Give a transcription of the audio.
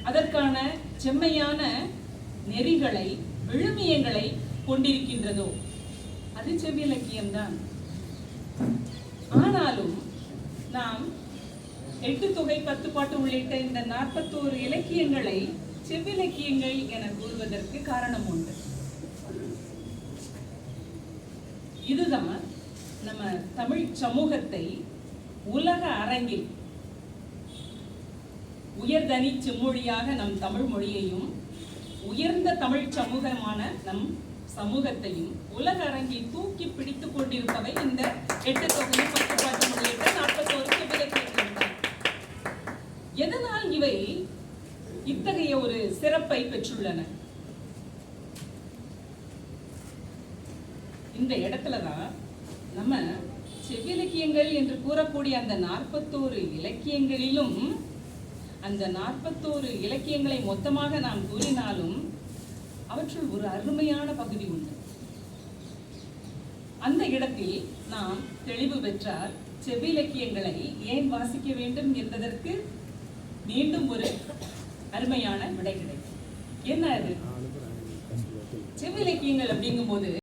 அதற்கான செம்மையான நெறிகளை விழுமியங்களை கொண்டிருக்கின்றதோ அது செவ்விலக்கியம்தான். ஆனாலும் நாம் 8 தொகை 10 பாட்டு உள்ளிட்ட இந்த 41 இலக்கியங்களை செவ்விலக்கியங்கள் என கூறுவதற்கு காரணம் உண்டு. இதுதான் நம்ம தமிழ் சமூகத்தை உலக அரங்கில் உயர்தனி செம்மொழியாக நம் தமிழ் மொழியையும் உயர்ந்த தமிழ் சமூகமான நம் சமூகத்தையும் உலக அரங்கில் தூக்கி பிடித்துக் கொண்டிருப்பவை இந்த 8 தொகை 10 பாட்டு உள்ளிட்ட 41 செவ்விலக்கியங்கள் தான். எதனால் இவை இத்தகைய ஒரு சிறப்பை பெற்றுள்ளன? இந்த இடத்துலதான் நம்ம செவ்விலக்கியங்கள் என்று கூறக்கூடிய அந்த 41 இலக்கியங்களிலும் அந்த 41 இலக்கியங்களை மொத்தமாக நாம் கூறினாலும் அவற்றுள் ஒரு அருமையான பகுதி உண்டு. அந்த இடத்தில் நாம் தெளிவு பெற்றால் செவ்விலக்கியங்களை ஏன் வாசிக்க வேண்டும் என்பதற்கு மீண்டும் ஒரு அருமையான விடை கிடைக்கும். என்ன அது? செவ்விலக்கியங்கள் அப்படிங்கும் போது